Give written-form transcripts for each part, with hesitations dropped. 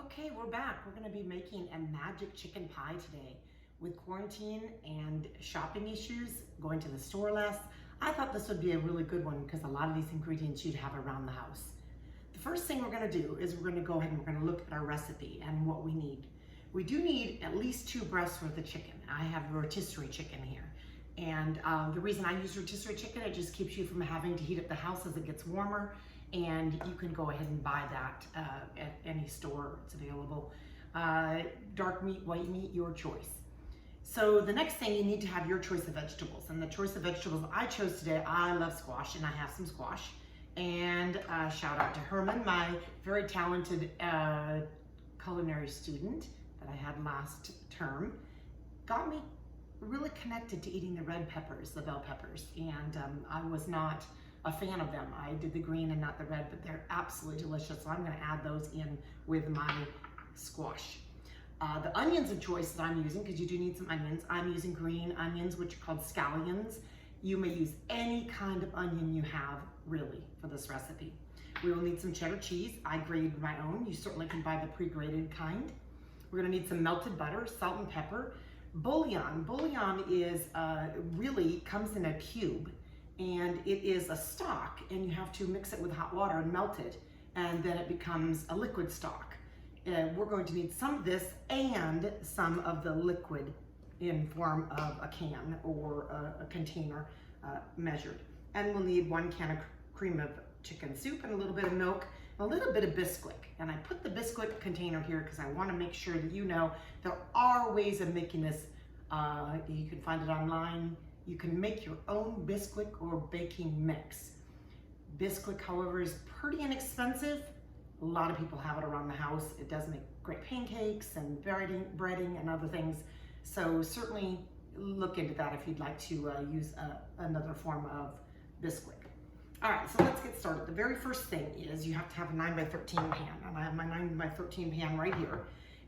Okay, we're back. We're gonna be making a magic chicken pie today. With quarantine and shopping issues, going to the store less, I thought this would be a really good one because a lot of these ingredients you'd have around the house. The first thing we're gonna do is we're gonna go ahead and we're gonna look at our recipe and what we need. We do need at least 2 breasts worth of chicken. I have rotisserie chicken here. And the reason I use rotisserie chicken, it just keeps you from having to heat up the house as it gets warmer. And you can go ahead and buy that at any store. It's available. Dark meat, white meat, your choice. So the next thing, you need to have your choice of vegetables. And the choice of vegetables I chose today, I love squash, and I have some squash. And shout out to Herman, my very talented culinary student that I had last term, got me really connected to eating the red peppers, the bell peppers. And I was not a fan of them. I did the green and not the red, but they're absolutely delicious. So I'm gonna add those in with my squash. The onions of choice that I'm using, because you do need some onions, I'm using green onions, which are called scallions. You may use any kind of onion you have, really, for this recipe. We will need some cheddar cheese. I grated my own. You certainly can buy the pre-grated kind. We're gonna need some melted butter, salt and pepper. Bouillon. Bouillon is really comes in a cube, and it is a stock, and you have to mix it with hot water and melt it, and then it becomes a liquid stock. We're going to need some of this and some of the liquid in form of a can or a container measured. And we'll need 1 can of cream of chicken soup and a little bit of milk, a little bit of Bisquick. And I put the Bisquick container here because I want to make sure that you know there are ways of making this. You can find it online. You can make your own Bisquick or baking mix. Bisquick, however, is pretty inexpensive. A lot of people have it around the house. It does make great pancakes and breading and other things. So certainly look into that if you'd like to use another form of Bisquick. All right, so let's get started. The very first thing is you have to have a 9x13 pan, and I have my 9x13 pan right here.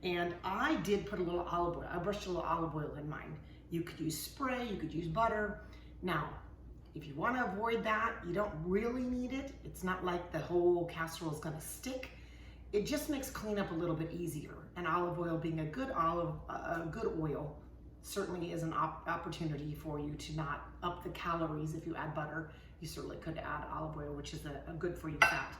And I did put a little olive oil. I brushed a little olive oil in mine. You could use spray, you could use butter. Now, if you want to avoid that, you don't really need it. It's not like the whole casserole is going to stick. It just makes cleanup a little bit easier. And olive oil being a good oil certainly is an opportunity for you to not up the calories. If you add butter, you certainly could add olive oil, which is a good for you fat.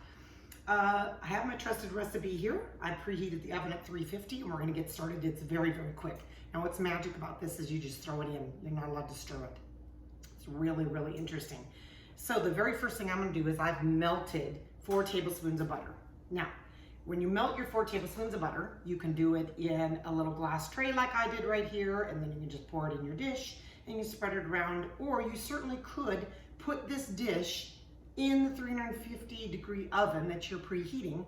I have my trusted recipe here. I preheated the oven at 350, and we're going to get started. It's very, very quick. Now, what's magic about this is you just throw it in. You're not allowed to stir it. It's really, really interesting. So the very first thing I'm going to do is I've melted 4 tablespoons of butter. Now, when you melt your 4 tablespoons of butter, you can do it in a little glass tray like I did right here, and then you can just pour it in your dish and you spread it around, or you certainly could put this dish in the 350-degree oven that you're preheating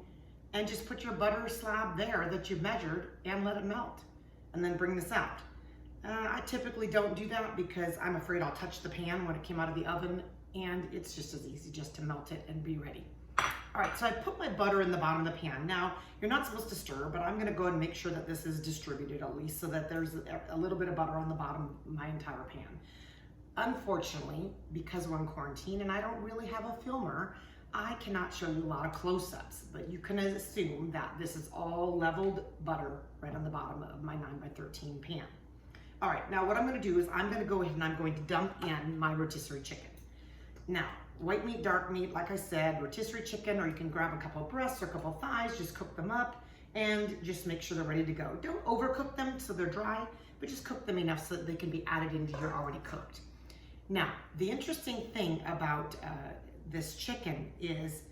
and just put your butter slab there that you measured and let it melt, and then bring this out. I typically don't do that because I'm afraid I'll touch the pan when it came out of the oven, and it's just as easy just to melt it and be ready. All right, so I put my butter in the bottom of the pan. Now, you're not supposed to stir, but I'm gonna go ahead and make sure that this is distributed at least so that there's a little bit of butter on the bottom of my entire pan. Unfortunately, because we're in quarantine and I don't really have a filmer, I cannot show you a lot of close-ups, but you can assume that this is all leveled butter right on the bottom of my 9x13 pan. All right, now what I'm gonna do is I'm gonna go ahead and I'm going to dump in my rotisserie chicken. Now, white meat, dark meat, like I said, rotisserie chicken, or you can grab a couple breasts or a couple thighs, just cook them up and just make sure they're ready to go. Don't overcook them so they're dry, but just cook them enough so that they can be added into your already cooked. Now, the interesting thing about this chicken is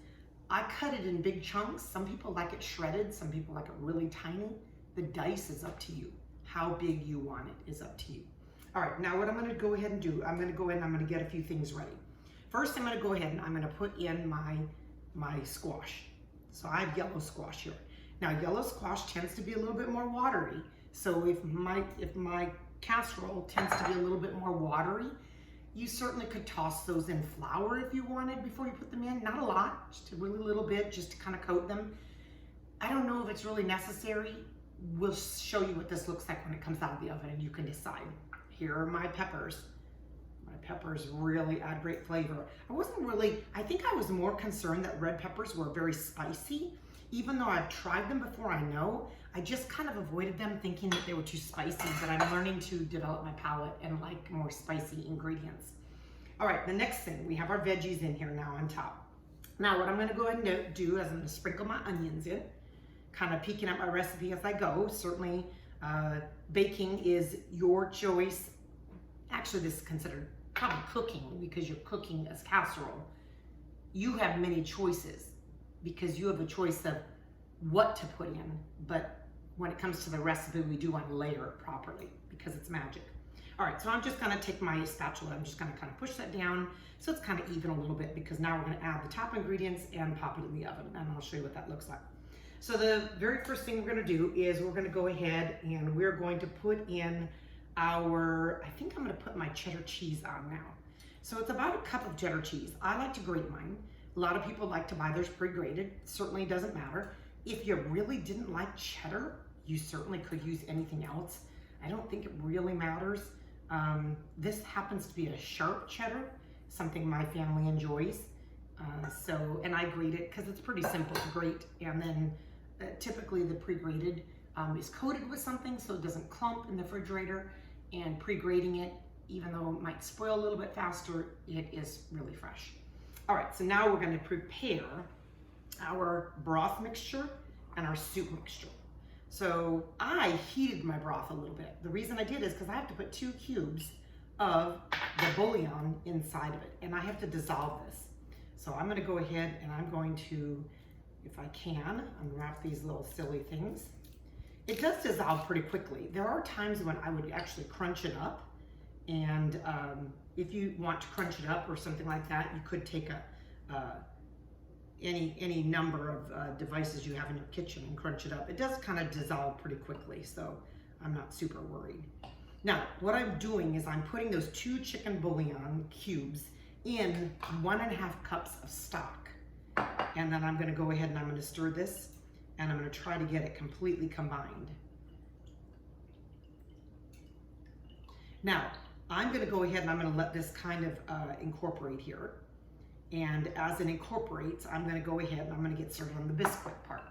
I cut it in big chunks. Some people like it shredded, some people like it really tiny. The dice is up to you. How big you want it is up to you. All right, now what I'm gonna go ahead and do, I'm gonna go ahead and I'm gonna get a few things ready. First, I'm gonna go ahead and I'm gonna put in my squash. So I have yellow squash here. Now, yellow squash tends to be a little bit more watery. So if my casserole tends to be a little bit more watery, you certainly could toss those in flour if you wanted before you put them in. Not a lot, just a really little bit, just to kind of coat them. I don't know if it's really necessary. We'll show you what this looks like when it comes out of the oven and you can decide. Here are my peppers. My peppers really add great flavor. I think I was more concerned that red peppers were very spicy Even though I've tried them before, I just kind of avoided them thinking that they were too spicy, but I'm learning to develop my palate and like more spicy ingredients. All right, the next thing, we have our veggies in here now on top. Now what I'm gonna go ahead and do is I'm gonna sprinkle my onions in, kind of peeking up my recipe as I go. Certainly, baking is your choice. Actually, this is considered probably cooking because you're cooking as casserole. You have many choices because you have a choice of what to put in, but when it comes to the recipe, we do want to layer it properly because it's magic. All right, so I'm just gonna take my spatula, I'm just gonna kind of push that down so it's kind of even a little bit, because now we're gonna add the top ingredients and pop it in the oven, and I'll show you what that looks like. So the very first thing we're gonna do is we're gonna go ahead and we're going to put in our, I think I'm gonna put my cheddar cheese on now. So it's about a cup of cheddar cheese. I like to grate mine. A lot of people like to buy theirs pre-grated. Certainly doesn't matter. If you really didn't like cheddar, you certainly could use anything else. I don't think it really matters. This happens to be a sharp cheddar, something my family enjoys. And I grate it because it's pretty simple to grate. And then typically the pre-grated is coated with something so it doesn't clump in the refrigerator. And pre-grating it, even though it might spoil a little bit faster, it is really fresh. All right, so now we're going to prepare our broth mixture and our soup mixture. So I heated my broth a little bit. The reason I did is because I have to put 2 cubes of the bouillon inside of it, and I have to dissolve this. So I'm going to go ahead and I'm going to, if I can, unwrap these little silly things. It does dissolve pretty quickly. There are times when I would actually crunch it up, and if you want to crunch it up or something like that, you could take any number of devices you have in your kitchen and crunch it up. It does kind of dissolve pretty quickly, so I'm not super worried. Now, what I'm doing is I'm putting those 2 chicken bouillon cubes in 1.5 cups of stock. And then I'm gonna go ahead and I'm gonna stir this, and I'm gonna try to get it completely combined. Now, I'm gonna go ahead and I'm gonna let this kind of incorporate here. And as it incorporates, I'm gonna go ahead and I'm gonna get started on the Bisquick part.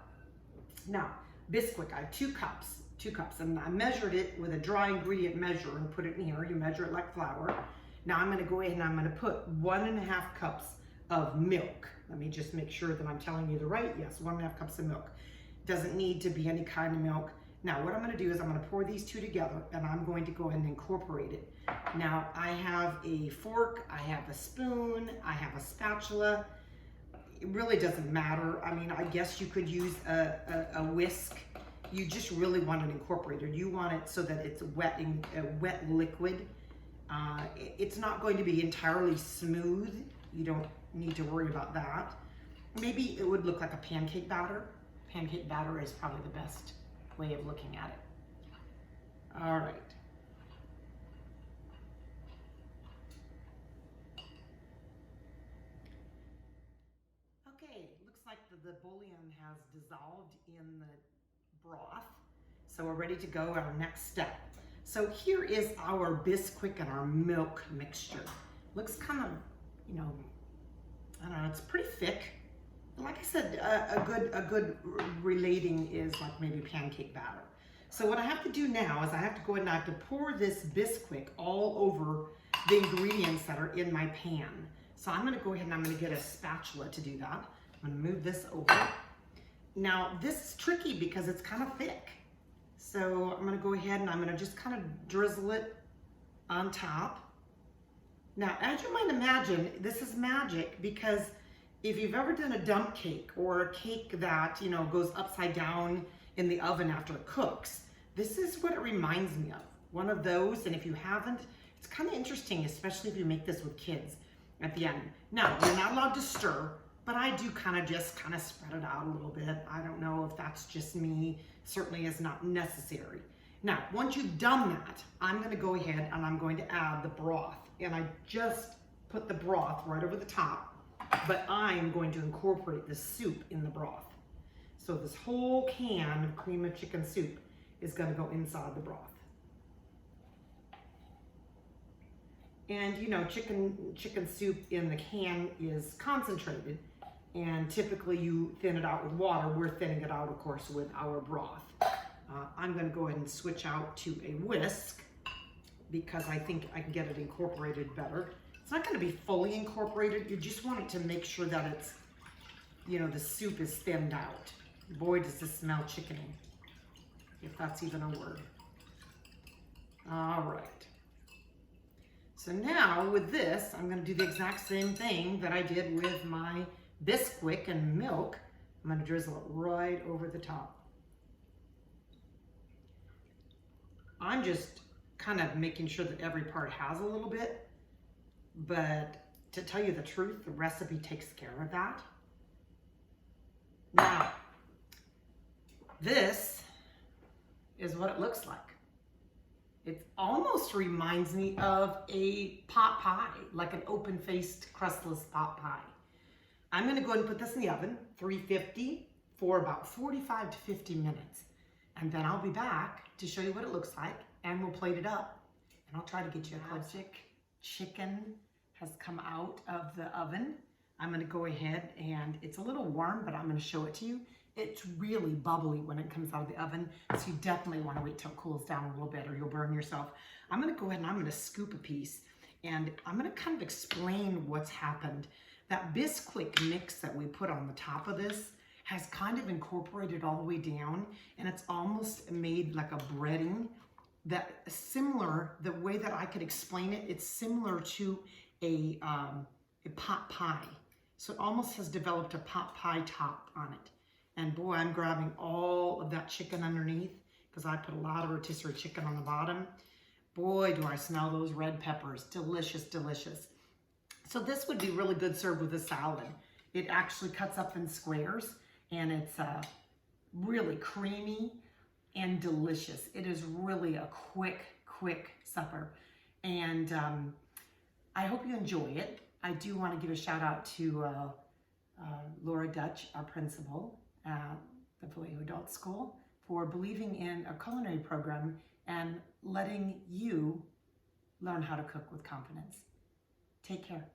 Now, Bisquick, I have 2 cups, and I measured it with a dry ingredient measure and put it in here. You measure it like flour. Now I'm gonna go ahead and I'm gonna put 1.5 cups of milk. Let me just make sure that I'm telling you the right, yes, 1.5 cups of milk. Doesn't need to be any kind of milk. Now what I'm gonna do is I'm gonna pour these 2 together, and I'm going to go ahead and incorporate it. Now I have a fork, I have a spoon, I have a spatula. It really doesn't matter. I mean, I guess you could use a whisk. You just really want it incorporated. You want it so that it's wet, a wet liquid. It's not going to be entirely smooth. You don't need to worry about that. Maybe it would look like a pancake batter. Pancake batter is probably the best way of looking at it. All right. Okay, looks like the bouillon has dissolved in the broth. So we're ready to go our next step. So here is our Bisquick and our milk mixture. Looks kind of, you know, I don't know, it's pretty thick. Like I said, a good relating is like maybe pancake batter. So what I have to do now is I have to go ahead and I have to pour this Bisquick all over the ingredients that are in my pan. So I'm gonna go ahead and I'm gonna get a spatula to do that. I'm gonna move this over. Now this is tricky because it's kind of thick. So I'm gonna go ahead and I'm gonna just kind of drizzle it on top. Now, as you might imagine, this is magic because if you've ever done a dump cake or a cake that, you know, goes upside down in the oven after it cooks, this is what it reminds me of. One of those, and if you haven't, it's kind of interesting, especially if you make this with kids at the end. Now, you're not allowed to stir, but I do kind of spread it out a little bit. I don't know if that's just me. Certainly is not necessary. Now, once you've done that, I'm gonna go ahead and I'm going to add the broth. And I just put the broth right over the top, but I'm going to incorporate the soup in the broth. So this whole can of cream of chicken soup is gonna go inside the broth. And you know, chicken soup in the can is concentrated. And typically you thin it out with water. We're thinning it out, of course, with our broth. I'm gonna go ahead and switch out to a whisk because I think I can get it incorporated better. It's not gonna be fully incorporated. You just want it to make sure that it's, you know, the soup is thinned out. Boy, does this smell chickeny, if that's even a word. All right. So now with this, I'm gonna do the exact same thing that I did with my Bisquick and milk. I'm gonna drizzle it right over the top. I'm just kind of making sure that every part has a little bit, but to tell you the truth, the recipe takes care of that. Now, this is what it looks like. It almost reminds me of a pot pie, like an open-faced crustless pot pie. I'm gonna go ahead and put this in the oven, 350, for about 45 to 50 minutes. And then I'll be back to show you what it looks like, and we'll plate it up. And I'll try to get you a close. Chicken has come out of the oven. I'm gonna go ahead and it's a little warm, but I'm gonna show it to you. It's really bubbly when it comes out of the oven, so you definitely wanna wait till it cools down a little bit or you'll burn yourself. I'm gonna go ahead and I'm gonna scoop a piece, and I'm gonna kind of explain what's happened. That Bisquick mix that we put on the top of this has kind of incorporated all the way down, and it's almost made like a breading that similar, the way that I could explain it, it's similar to a pot pie. So it almost has developed a pot pie top on it. And boy, I'm grabbing all of that chicken underneath because I put a lot of rotisserie chicken on the bottom. Boy, do I smell those red peppers. Delicious, delicious. So this would be really good served with a salad. It actually cuts up in squares, and it's really creamy and delicious. It is really a quick supper. And I hope you enjoy it. I do want to give a shout out to Laura Dutch, our principal at the Vallejo Adult School, for believing in a culinary program and letting you learn how to cook with confidence. Take care.